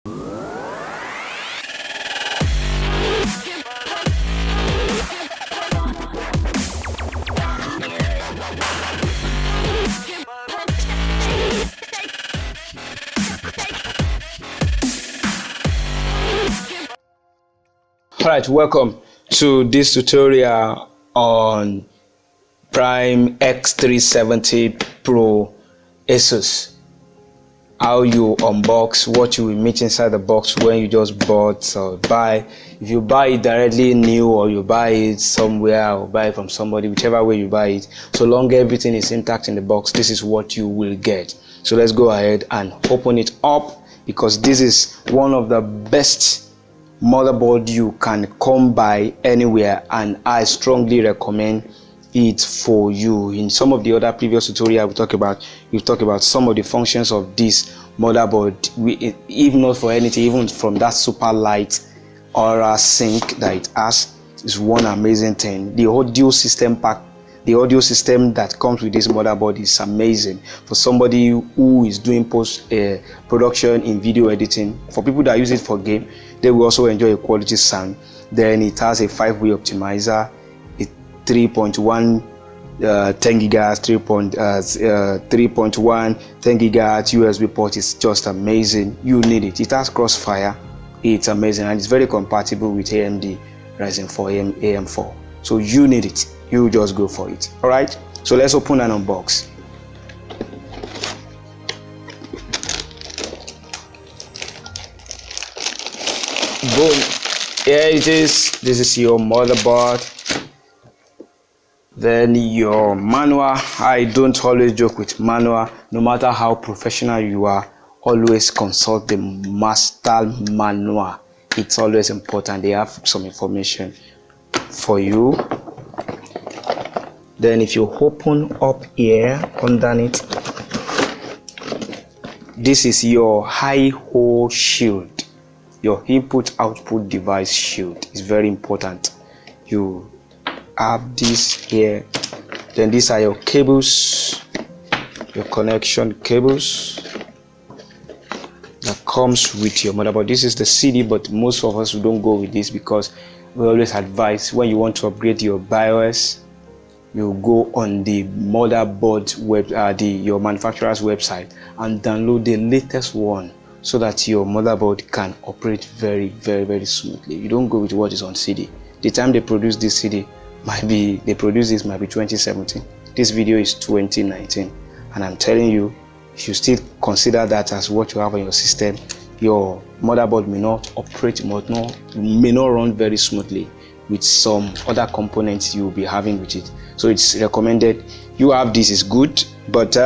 Alright, welcome to this tutorial on Prime X370 Pro Asus. How you unbox, what you will meet inside the box when you just bought or buy. If you buy it directly new or you buy it somewhere or buy it from somebody, whichever way you buy it, so long everything is intact in the box, this is what you will get. So let's go ahead and open it up, because this is one of the best motherboard you can come by anywhere, and I strongly recommend it for you. In some of the other previous tutorials we've talked about some of the functions of this motherboard. If not for anything, even from that super light aura sync that it has, is one amazing thing. The audio system that comes with this motherboard is amazing for somebody who is doing post production in video editing. For people that use it for game, they will also enjoy a quality sound. Then it has a 5-way optimizer, a 3.1 10 gigahertz, 3.1 10 gigahertz USB port. Is just amazing. You need it. It has crossfire. It's amazing, and it's very compatible with AMD Ryzen 4 AM4. So you need it. You just go for it. All right. So let's open and unbox. Boom. Here it is. This is your motherboard. Then your manual. I don't always joke with manual. No matter how professional you are, always consult the master manual. It's always important. They have some information for you. Then if you open up here underneath, this is your I/O shield, your input output device shield. It's very important. You have this here. Then these are your cables, your connection cables that comes with your motherboard. This is the CD, but most of us don't go with this, because we always advise when you want to upgrade your BIOS, you go on the motherboard web, your manufacturer's website, and download the latest one, so that your motherboard can operate very, very, very smoothly. You don't go with what is on CD. The time they produce this CD might be 2017. This video is 2019, and I'm telling you, if you still consider that as what you have on your system, your motherboard may not operate, may not run very smoothly with some other components you will be having with it. So it's recommended you have this. Is good, but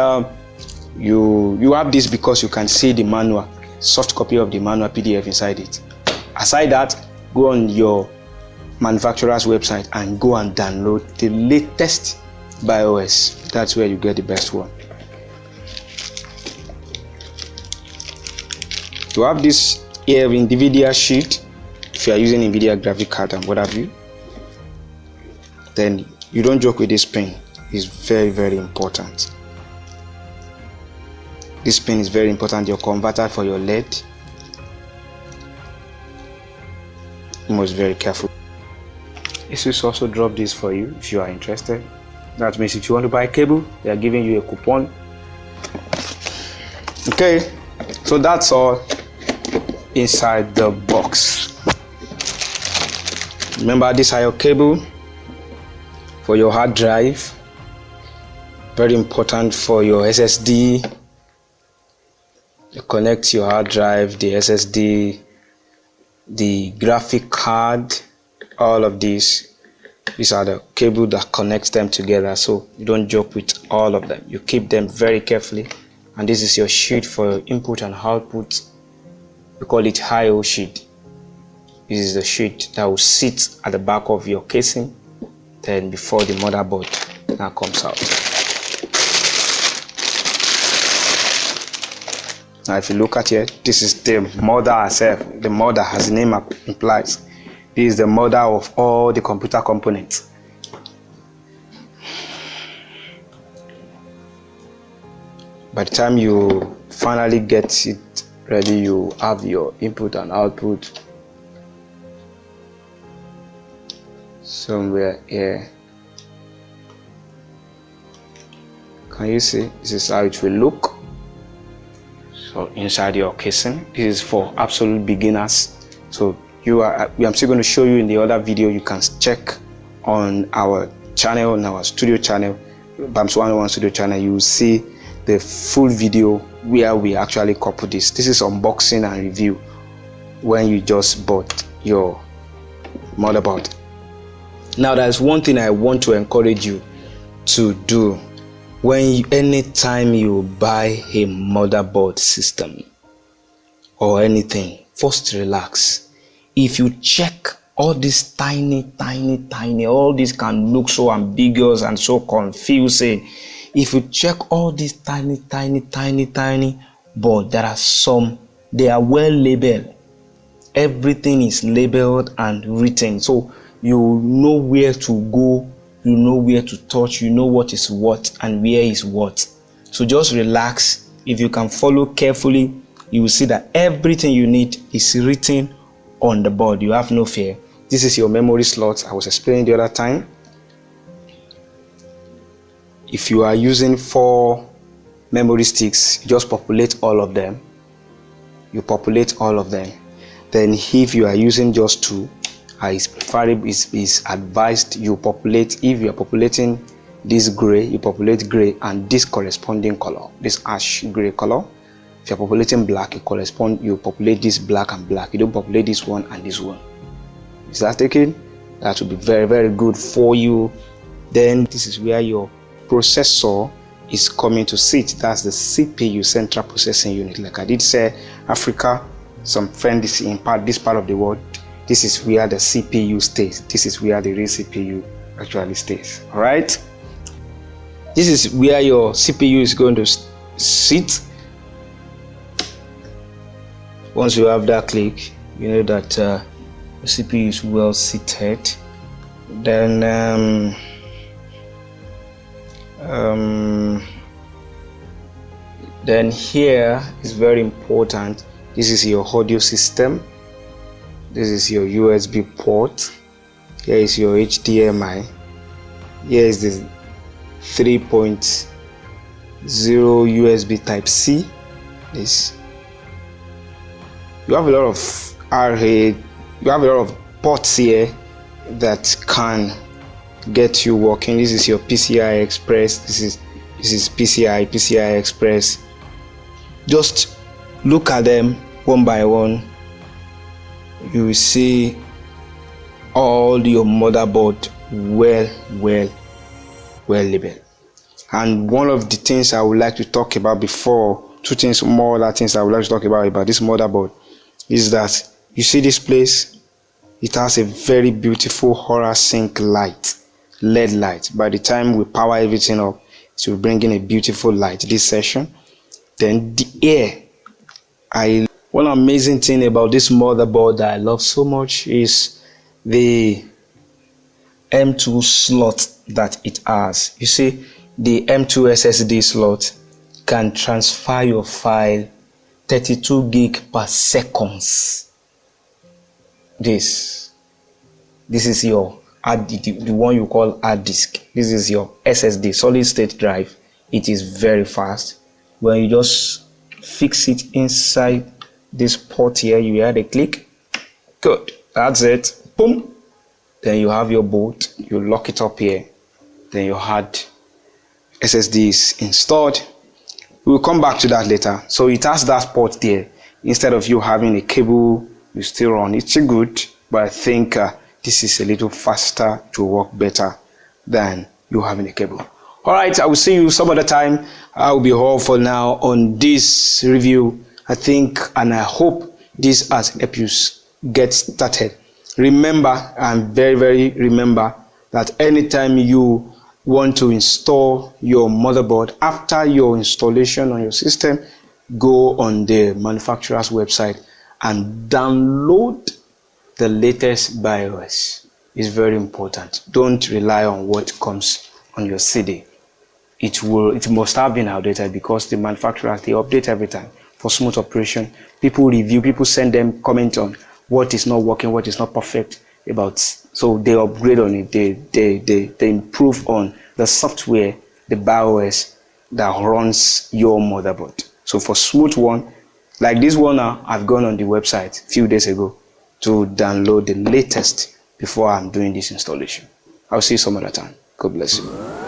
you have this because you can see the manual, soft copy of the manual PDF inside it. Aside that, go on your manufacturer's website and go and download the latest BIOS. That's where you get the best one. You have this here NVIDIA sheet. If you are using NVIDIA graphic card and what have you, then you don't joke with this pin. It's very, very important. This pin is very important. Your converter for your LED. You must be very careful. Asus also drop this for you if you are interested. That means if you want to buy a cable, they are giving you a coupon. Okay, so that's all inside the box. Remember, these are your cable for your hard drive. Very important for your SSD. You connect your hard drive, the SSD, the graphic card, all of these. These are the cable that connects them together, so you don't joke with all of them. You keep them very carefully. And this is your sheet for input and output. We call it I/O sheet. This is the sheet that will sit at the back of your casing, then before the motherboard now comes out. Now if you look at it, this is the mother herself. The mother, as the name implies, this is the mother of all the computer components. By the time you finally get it ready, you have your input and output somewhere here. Can you see? This is how it will look. So inside your casing, this is for absolute beginners. So I'm still going to show you in the other video. You can check on our channel, on our studio channel, BAMS 101 studio channel. You will see the full video where we actually couple this. This is unboxing and review when you just bought your motherboard. Now there's one thing I want to encourage you to do. Anytime you buy a motherboard system or anything, first relax. If you check all this tiny, all this can look so ambiguous and so confusing. If you check all these tiny, but there are some, they are well labeled. Everything is labeled and written, so you know where to go. You know where to touch, you know what is what and where is what. So just relax. If you can follow carefully, you will see that everything you need is written on the board. You have no fear. This is your memory slot I was explaining the other time. If you are using 4 memory sticks, you just populate all of them. You populate all of them. Then if you are using just 2, is advised you populate. If you are populating this gray, you populate gray and this corresponding color, this ash gray color. If you're populating black, you populate this black and black. You don't populate this one and this one. Is that taken? That will be very good for you. Then this is where your processor is coming to sit. That's the CPU, central processing unit. Like I did say, Africa, some friend is in this part of the world. This is where the CPU stays. This is where the real CPU actually stays. All right. This is where your CPU is going to sit. Once you have that click, you know that the CPU is well seated. Then then here is very important. This is your audio system. This is your USB port. Here is your HDMI. Here is the 3.0 USB Type C. This. You have a lot of array. You have a lot of ports here that can get you working. This is your PCI Express. This is PCI Express. Just look at them one by one. You will see all your motherboard well labeled. And one of the things I would like to talk about before, more other things I would like to talk about this motherboard, is that you see this place, it has a very beautiful horror sync light, LED light. By the time we power everything up, it will bring in a beautiful light this session. Then the air, one amazing thing about this motherboard that I love so much is the M2 slot that it has. You see, the M2 SSD slot can transfer your file 32 gig per seconds. This is your the one you call hard disk. This is your SSD, solid state drive. It is very fast. When you just fix it inside this port here, you hear the click. Good, that's it. Boom. Then you have your boot. You lock it up here. Then your hard SSD is installed. We'll come back to that later. So it has that port there. Instead of you having a cable, you still run. It's still good, but I think this is a little faster to work better than you having a cable. All right, I will see you some other time. I will be all for now on this review. I think and I hope this has helped you get started. Remember, and very remember, that anytime you want to install your motherboard, after your installation on your system, go on the manufacturer's website and download the latest BIOS. It's very important. Don't rely on what comes on your CD. It must have been outdated because the manufacturers, they update every time. for smooth operation. People review, people send them comment on what is not working, what is not perfect about. So they upgrade on it, they improve on the software, the BIOS that runs your motherboard. So for smooth one, like this one now, I've gone on the website a few days ago to download the latest before I'm doing this installation. I'll see you some other time. God bless you.